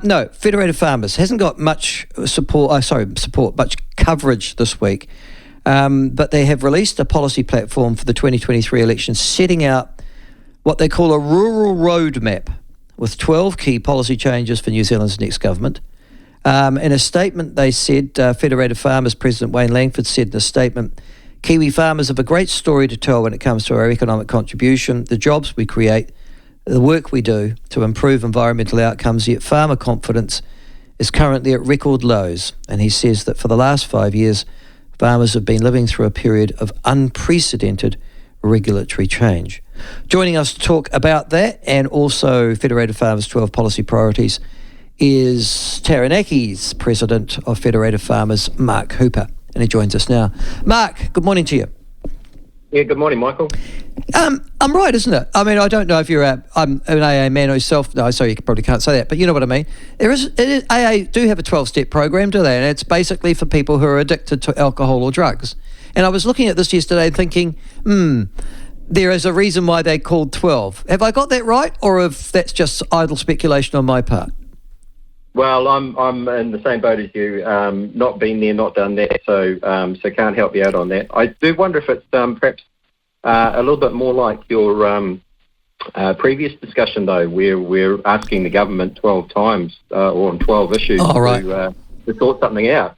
No, Federated Farmers hasn't got much much coverage this week, but they have released a policy platform for the 2023 election setting out what they call a rural roadmap with 12 key policy changes for New Zealand's next government. In a statement, they said, Federated Farmers President Wayne Langford said in a statement, Kiwi farmers have a great story to tell when it comes to our economic contribution, the jobs we create, the work we do to improve environmental outcomes, yet farmer confidence is currently at record lows. And he says that for the last 5 years, farmers have been living through a period of unprecedented regulatory change. Joining us to talk about that and also Federated Farmers' 12 policy priorities is Taranaki's President of Federated Farmers, Mark Hooper. And he joins us now. Mark, good morning to you. Yeah, good morning, Michael. I'm right, isn't it? I mean, I don't know if I'm an AA man myself. No, sorry, you probably can't say that, but you know what I mean. AA do have a 12-step program, do they? And it's basically for people who are addicted to alcohol or drugs. And I was looking at this yesterday thinking, there is a reason why they called 12. Have I got that right, or if that's just idle speculation on my part? Well, I'm in the same boat as you. Not been there, not done that, so can't help you out on that. I do wonder if it's perhaps a little bit more like your previous discussion, though, where we're asking the government 12 times or on 12 issues to sort something out.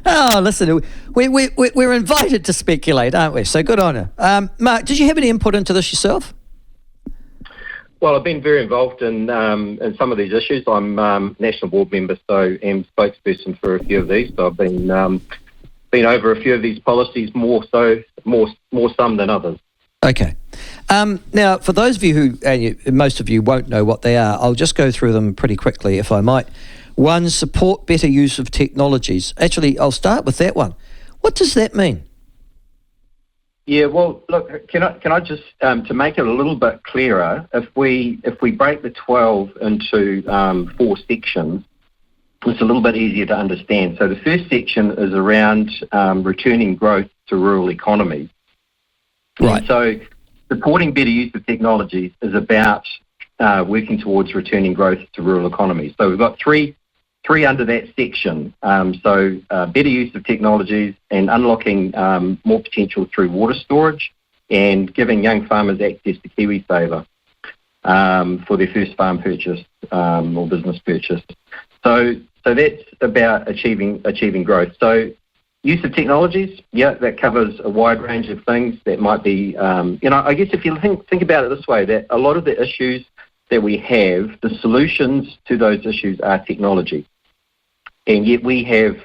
Oh, listen, we're invited to speculate, aren't we? So good on you. Mark, did you have any input into this yourself? Well, I've been very involved in some of these issues. I'm national board member, so am spokesperson for a few of these. So I've been over a few of these policies, more some than others. Okay. Now, for those of you who, and most of you won't know what they are, I'll just go through them pretty quickly, if I might. One, support better use of technologies. Actually, I'll start with that one. What does that mean? Yeah, well, look, can I just, to make it a little bit clearer, if we break the 12 into 4 sections, it's a little bit easier to understand. So the first section is around returning growth to rural economies. Right. And so supporting better use of technologies is about working towards returning growth to rural economies. So we've got three under that section. Better use of technologies and unlocking more potential through water storage and giving young farmers access to KiwiSaver for their first farm purchase or business purchase. So that's about achieving growth. So use of technologies, that covers a wide range of things. That might be, I guess if you think about it this way, that a lot of the issues that we have, the solutions to those issues are technology. And yet we have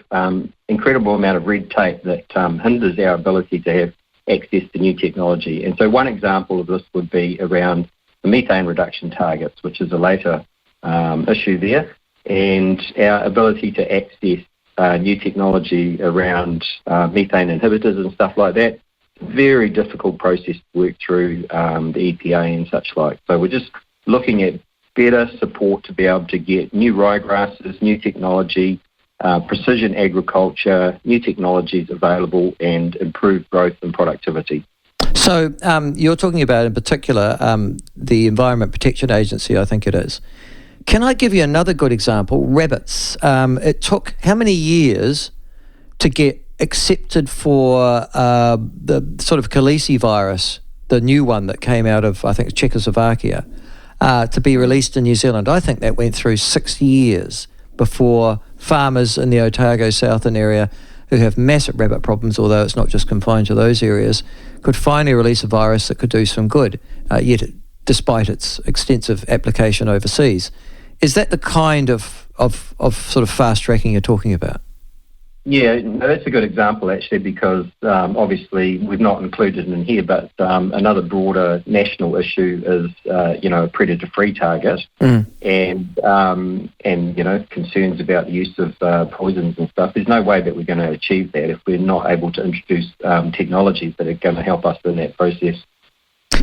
incredible amount of red tape that hinders our ability to have access to new technology. And so one example of this would be around the methane reduction targets, which is a later issue there, and our ability to access new technology around methane inhibitors and stuff like that. Very difficult process to work through the EPA and such like. So we're just looking at better support to be able to get new ryegrasses, new technology, precision agriculture, new technologies available, and improved growth and productivity. So you're talking about, in particular, the Environment Protection Agency, I think it is. Can I give you another good example? Rabbits. It took how many years to get accepted for the sort of Khaleesi virus, the new one that came out of, I think, Czechoslovakia, to be released in New Zealand? I think that went through 6 years before farmers in the Otago Southern area who have massive rabbit problems, although it's not just confined to those areas, could finally release a virus that could do some good, despite its extensive application overseas. Is that the kind of sort of fast tracking you're talking about? Yeah, no, that's a good example actually, because obviously we've not included it in here, but another broader national issue is a predator-free target, and concerns about the use of poisons and stuff. There's no way that we're going to achieve that if we're not able to introduce technologies that are going to help us in that process.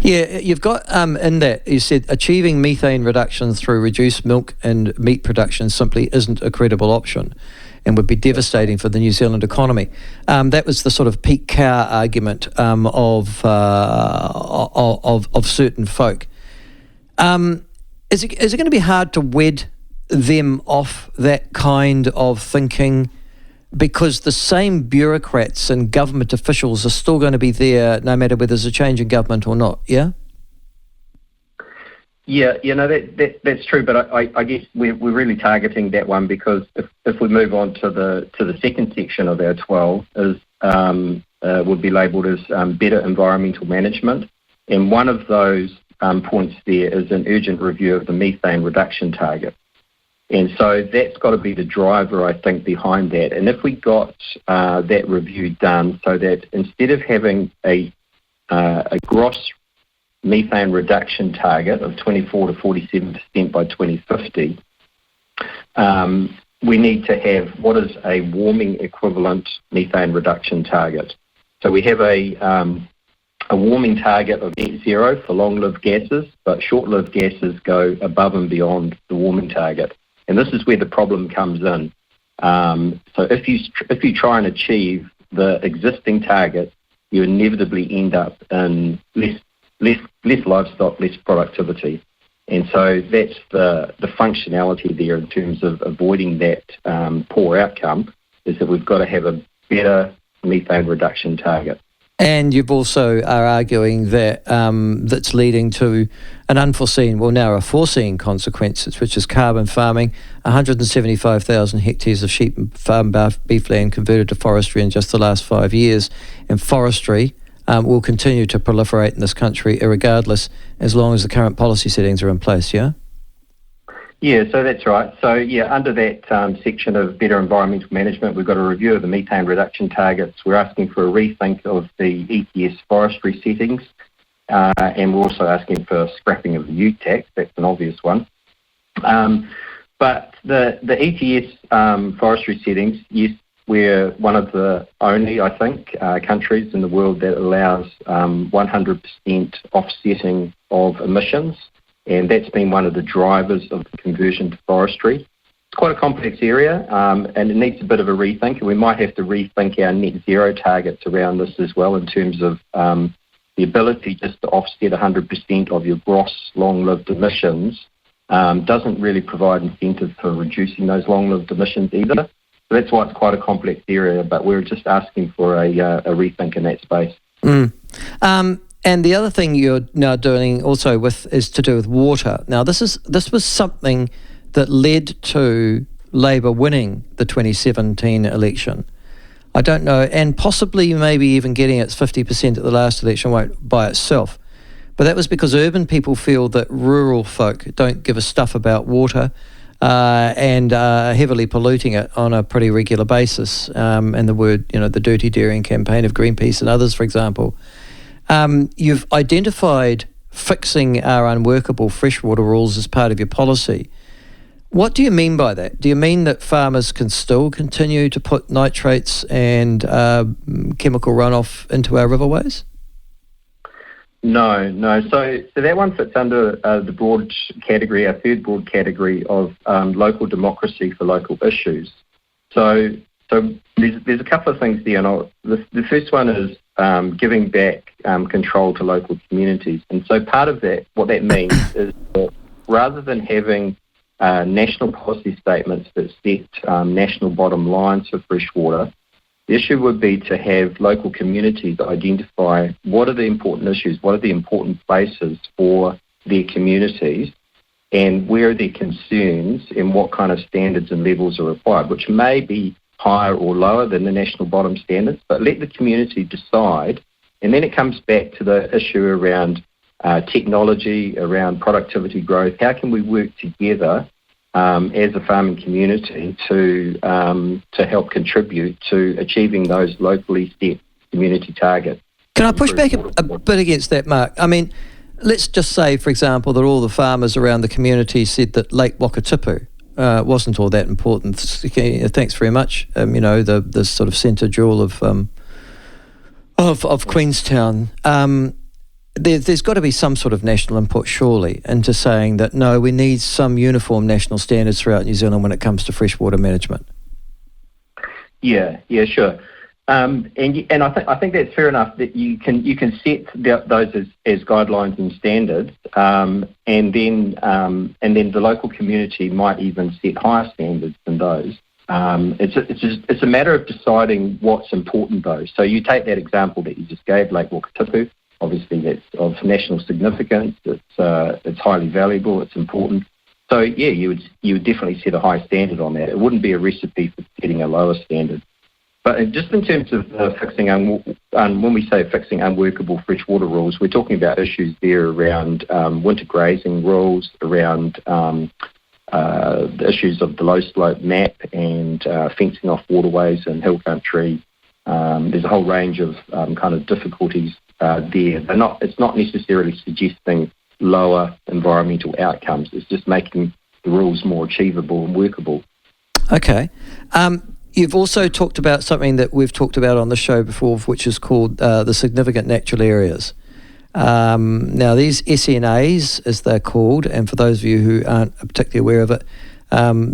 Yeah, you've got in that, you said achieving methane reductions through reduced milk and meat production simply isn't a credible option and would be devastating for the New Zealand economy. That was the sort of peak cow argument of certain folk. Is it going to be hard to wed them off that kind of thinking, because the same bureaucrats and government officials are still going to be there no matter whether there's a change in government or not, yeah? Yeah, that's true, but I guess we're really targeting that one because if we move on to the second section of our 12 is would be labelled as better environmental management, and one of those points there is an urgent review of the methane reduction target. And so that's got to be the driver, I think, behind that. And if we got that review done so that instead of having a gross methane reduction target of 24 to 47% by 2050, we need to have what is a warming equivalent methane reduction target. So we have a warming target of net zero for long-lived gases, but short-lived gases go above and beyond the warming target. And this is where the problem comes in. So if you try and achieve the existing target, you inevitably end up in less livestock, less productivity. And so that's the functionality there in terms of avoiding that poor outcome, is that we've got to have a better methane reduction target. And you've also are arguing that that's leading to an unforeseen, well now a foreseen consequences, which is carbon farming. 175,000 hectares of sheep and farm beef land converted to forestry in just the last 5 years. And forestry will continue to proliferate in this country irregardless, as long as the current policy settings are in place, yeah? Yeah, so that's right. So, yeah, under that section of better environmental management, we've got a review of the methane reduction targets. We're asking for a rethink of the ETS forestry settings, and we're also asking for scrapping of the ute tax. That's an obvious one. But the ETS forestry settings, yes, we're one of the only, I think, countries in the world that allows 100% offsetting of emissions. And that's been one of the drivers of the conversion to forestry. It's quite a complex area, and it needs a bit of a rethink. And we might have to rethink our net zero targets around this as well, in terms of the ability just to offset 100% of your gross long-lived emissions doesn't really provide incentive for reducing those long-lived emissions either. So that's why it's quite a complex area, but we're just asking for a rethink in that space. And the other thing you're now doing also is to do with water. Now, this was something that led to Labor winning the 2017 election. I don't know, and possibly maybe even getting its 50% at the last election won't by itself. But that was because urban people feel that rural folk don't give a stuff about water and are heavily polluting it on a pretty regular basis. And the Dirty Dairying campaign of Greenpeace and others, for example. You've identified fixing our unworkable freshwater rules as part of your policy. What do you mean by that? Do you mean that farmers can still continue to put nitrates and chemical runoff into our riverways? No. So that one fits under the broad category, our third broad category of local democracy for local issues. So there's a couple of things there. And the first one is giving back control to local communities. And so part of that, what that means is that rather than having national policy statements that set national bottom lines for freshwater, the issue would be to have local communities identify what are the important issues, what are the important places for their communities, and where are their concerns and what kind of standards and levels are required, which may be higher or lower than the national bottom standards, but let the community decide. And then it comes back to the issue around technology, around productivity growth. How can we work together as a farming community to help contribute to achieving those locally set community targets? Can I push back a bit against that, Mark? I mean, let's just say, for example, that all the farmers around the community said that Lake Wakatipu wasn't all that important. Thanks very much. The sort of centre jewel of Queenstown. There's got to be some sort of national input, surely, into saying that, no, we need some uniform national standards throughout New Zealand when it comes to freshwater management. Yeah, sure. And I think that's fair enough that you can set those as guidelines and standards, and then the local community might even set higher standards than those. It's a matter of deciding what's important though. So you take that example that you just gave, Lake Wakatipu. Obviously, that's of national significance. It's highly valuable. It's important. So yeah, you would definitely set a high standard on that. It wouldn't be a recipe for setting a lower standard. But just in terms of fixing, when we say fixing unworkable freshwater rules, we're talking about issues there around winter grazing rules, around the issues of the low slope map and fencing off waterways and hill country. There's a whole range of kind of difficulties there. It's not necessarily suggesting lower environmental outcomes. It's just making the rules more achievable and workable. Okay. You've also talked about something that we've talked about on the show before, which is called the significant natural areas. Now, these SNAs, as they're called, and for those of you who aren't particularly aware of it,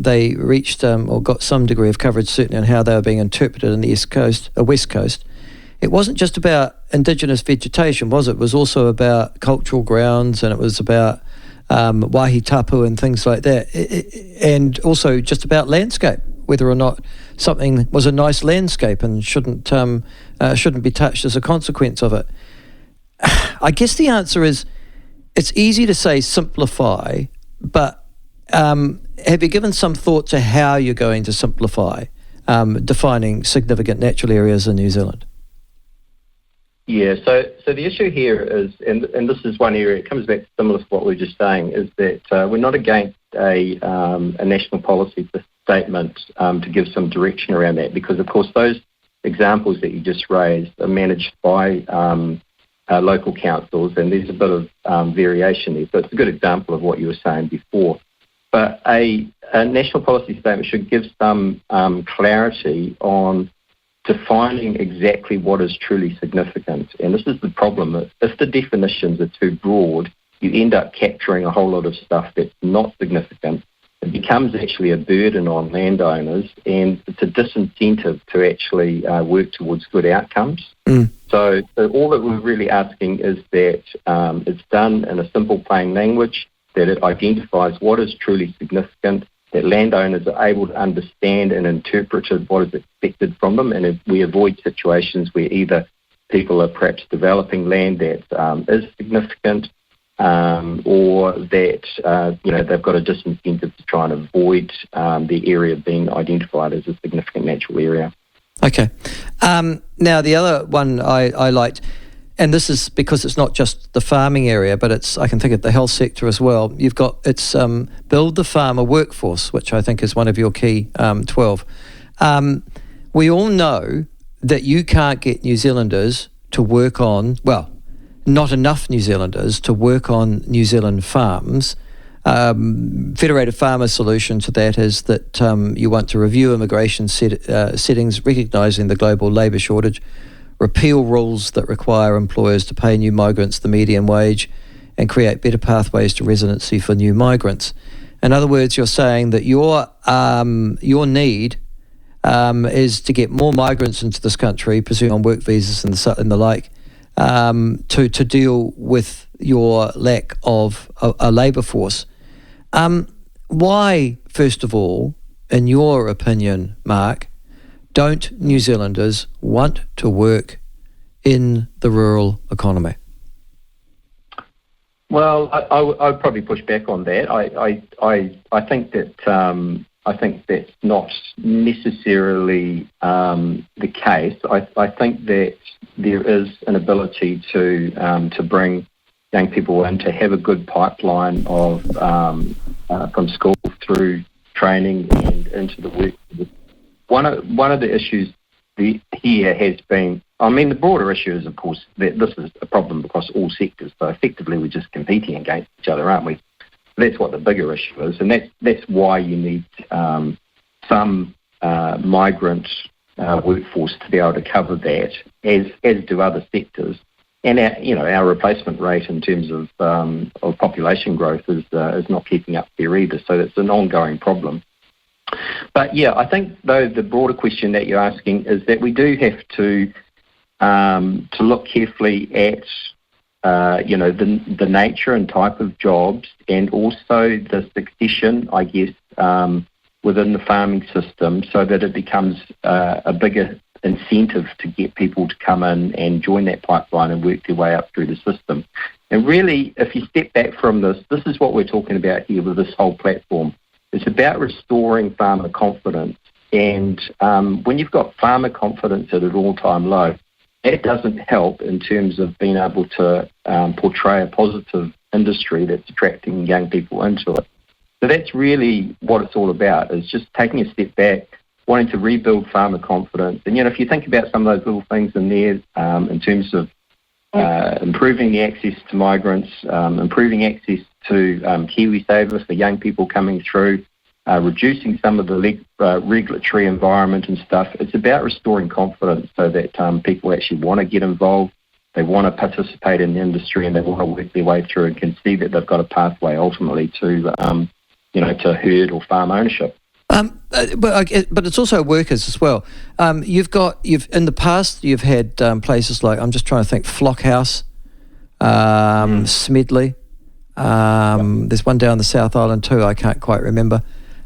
they reached or got some degree of coverage, certainly on how they were being interpreted in the West Coast. It wasn't just about indigenous vegetation, was it? It was also about cultural grounds, and it was about waihi tapu and things like that, and also just about landscape, whether or not something was a nice landscape and shouldn't be touched as a consequence of it. I guess the answer is it's easy to say simplify, but have you given some thought to how you're going to simplify defining significant natural areas in New Zealand? Yeah, so the issue here is, and this is one area, it comes back similar to what we were just saying, is that we're not against a national policy statement to give some direction around that, because of course those examples that you just raised are managed by local councils, and there's a bit of variation there. So it's a good example of what you were saying before. But a national policy statement should give some clarity on defining exactly what is truly significant. And this is the problem. If the definitions are too broad, you end up capturing a whole lot of stuff that's not significant. It becomes actually a burden on landowners, and it's a disincentive to actually work towards good outcomes. So all that we're really asking is that it's done in a simple, plain language, that it identifies what is truly significant, that landowners are able to understand and interpret what is expected from them, and we avoid situations where either people are perhaps developing land that is significant, or that they've got a disincentive to try and avoid the area being identified as a significant natural area. Okay. Now, the other one I liked, and this is because it's not just the farming area, but I can think of the health sector as well. You've got build the farmer workforce, which I think is one of your key 12. We all know that you can't get New Zealanders to work on, not enough New Zealanders to work on New Zealand farms. Federated Farmers' solution to that is that you want to review immigration settings, recognising the global labour shortage, repeal rules that require employers to pay new migrants the median wage, and create better pathways to residency for new migrants. In other words, you're saying that your need is to get more migrants into this country, presumably on work visas and the like, to deal with your lack of a labour force. Why, first of all, in your opinion, Mark, don't New Zealanders want to work in the rural economy? Well, I would probably push back on that. I think that's not necessarily the case. I think that there is an ability to bring young people in, to have a good pipeline of from school through training and into the work. One of the issues here has been, the broader issue is, of course, that this is a problem across all sectors. So effectively, we're just competing against each other, aren't we? That's what the bigger issue is, and that's why you need some migrant workforce to be able to cover that, as do other sectors. And our replacement rate in terms of population growth is not keeping up there either. So it's an ongoing problem. But yeah, I think though the broader question that you're asking is that we do have to look carefully at the nature and type of jobs, and also the succession, I guess, within the farming system, so that it becomes a bigger incentive to get people to come in and join that pipeline and work their way up through the system. And really, if you step back from this is what we're talking about here with this whole platform. It's about restoring farmer confidence. And when you've got farmer confidence at an all-time low, that doesn't help in terms of being able to portray a positive industry that's attracting young people into it. So that's really what it's all about, is just taking a step back, wanting to rebuild farmer confidence. And, if you think about some of those little things in there in terms of improving the access to migrants, improving access to KiwiSaver for young people coming through, reducing some of the regulatory environment and stuff, it's about restoring confidence so that people actually want to get involved, they want to participate in the industry, and they want to work their way through and can see that they've got a pathway ultimately to herd or farm ownership. But it's also workers as well. You've in the past you've had places like, I'm just trying to think, Flockhouse, Smedley. There's one down the South Island too. I can't quite remember.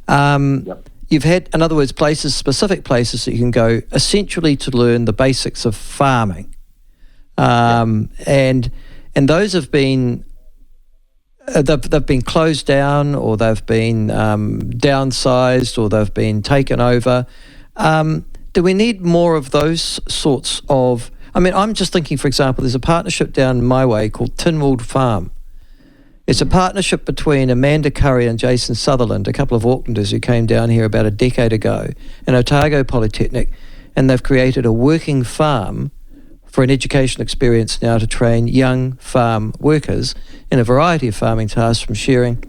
You've had, in other words, specific places that you can go essentially to learn the basics of farming, and those have been. They've been closed down, or they've been downsized, or they've been taken over. Do we need more of those sorts of... I'm just thinking, for example, there's a partnership down my way called Tinwald Farm. It's a partnership between Amanda Curry and Jason Sutherland, a couple of Aucklanders who came down here about a decade ago, and Otago Polytechnic, and they've created a working farm for an education experience now to train young farm workers in a variety of farming tasks, from shearing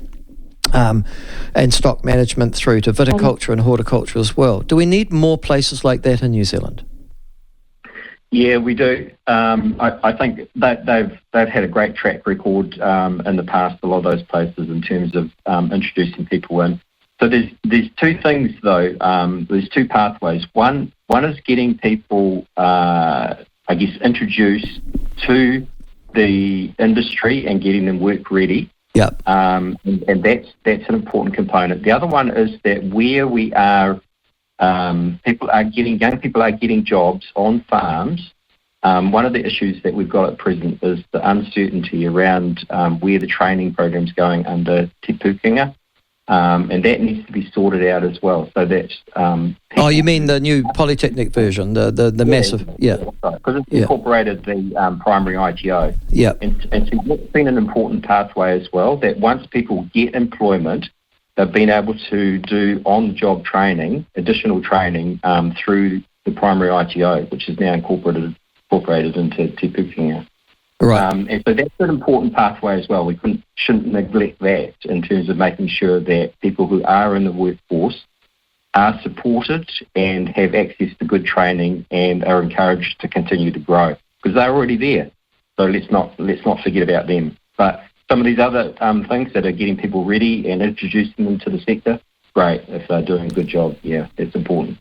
and stock management through to viticulture and horticulture as well. Do we need more places like that in New Zealand? Yeah, we do. I think that they've had a great track record in the past, a lot of those places, in terms of introducing people in. So there's two things though. There's two pathways. One is getting people, introduced to the industry and getting them work ready. Yep. And that's an important component. The other one is that where we are, young people are getting jobs on farms. One of the issues that we've got at present is the uncertainty around where the training program's going under Te Pukenga. And that needs to be sorted out as well. So that's... you mean the new Polytechnic version, the massive... Yeah. Because it's incorporated the primary ITO. Yeah. And so that's been an important pathway as well, that once people get employment, they've been able to do on-the-job training, additional training, through the primary ITO, which is now incorporated into Te Pukenga. Right. And so that's an important pathway as well. We shouldn't neglect that in terms of making sure that people who are in the workforce are supported and have access to good training and are encouraged to continue to grow, because they're already there. So let's not forget about them. But some of these other things that are getting people ready and introducing them to the sector, great. If they're doing a good job, yeah, it's important.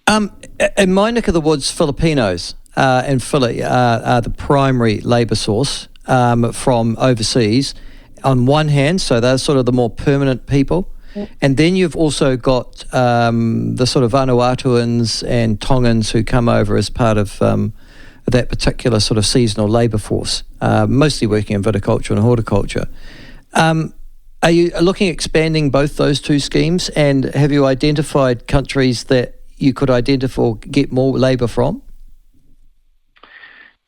In my neck of the woods, Filipinos and Philly are the primary labour source from overseas on one hand, so they're sort of the more permanent people. And then you've also got the sort of Vanuatuans and Tongans who come over as part of that particular sort of seasonal labour force, mostly working in viticulture and horticulture. Are you looking at expanding both those two schemes, and have you identified countries that you could identify or get more labour from?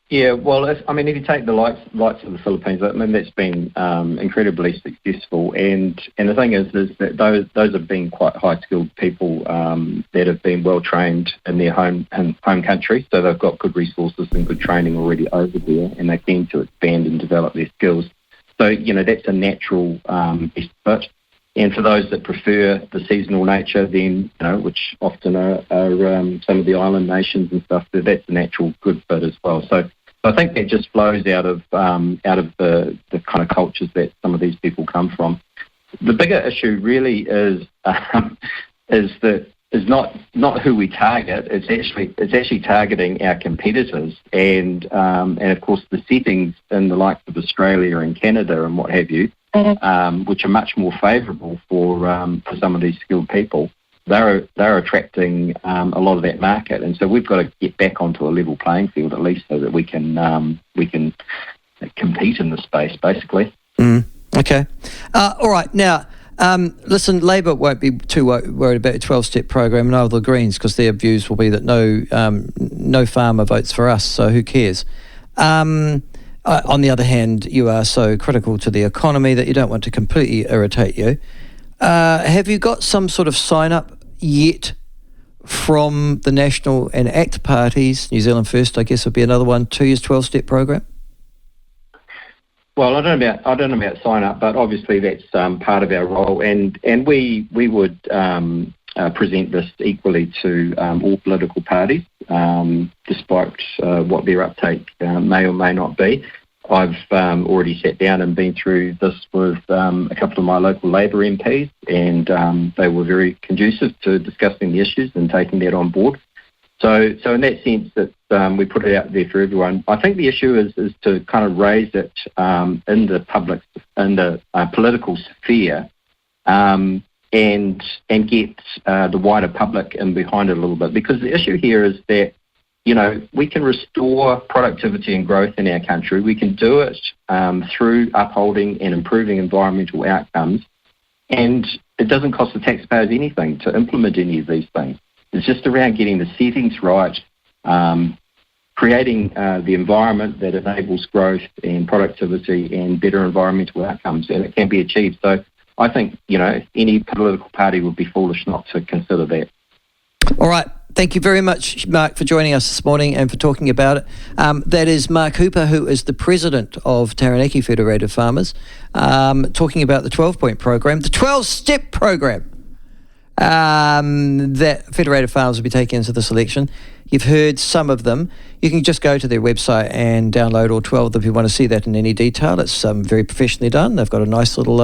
Yeah, well, if you take the likes of the Philippines, that's been incredibly successful, and the thing is that those have been quite high-skilled people that have been well-trained in their home country, so they've got good resources and good training already over there, and they're keen to expand and develop their skills. So, that's a natural best fit. And for those that prefer the seasonal nature, then, which often are some of the island nations and stuff, that's a natural good fit as well. So I think that just flows out of the kind of cultures that some of these people come from. The bigger issue really is that not who we target. It's actually targeting our competitors, and of course the settings in the likes of Australia and Canada and what have you, which are much more favourable for some of these skilled people. They're attracting a lot of that market, and so we've got to get back onto a level playing field at least, so that we can compete in the space, basically. Okay. All right. Now, listen, Labor won't be too worried about a 12-step program, nor the Greens, because their views will be that no farmer votes for us, so who cares? On the other hand, you are so critical to the economy that you don't want to completely irritate you. Have you got some sort of sign-up yet from the National and ACT parties? New Zealand First, I guess, would be another one, 2 years 12-step program? Well, I don't know about sign up, but obviously that's part of our role, and we would present this equally to all political parties, despite what their uptake may or may not be. I've already sat down and been through this with a couple of my local Labor MPs, and they were very conducive to discussing the issues and taking that on board. So in that sense, that we put it out there for everyone. I think the issue is to kind of raise it in the political sphere, and get the wider public in behind it a little bit, because the issue here is that, you know, we can restore productivity and growth in our country. We can do it through upholding and improving environmental outcomes, and it doesn't cost the taxpayers anything to implement any of these things. It's just around getting the settings right, creating the environment that enables growth and productivity and better environmental outcomes, and it can be achieved. So I think, you know, any political party would be foolish not to consider that. All right. Thank you very much, Mark, for joining us this morning and for talking about it. That is Mark Hooper, who is the president of Taranaki Federated Farmers, talking about the 12-point program, the 12-step program that Federated Farmers will be taking into this election. You've heard some of them. You can just go to their website and download all 12 of them if you want to see that in any detail. It's very professionally done. They've got a nice little...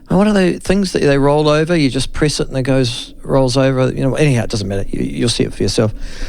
what are the things that they roll over? You just press it and it rolls over. You know, anyhow, it doesn't matter. You'll see it for yourself.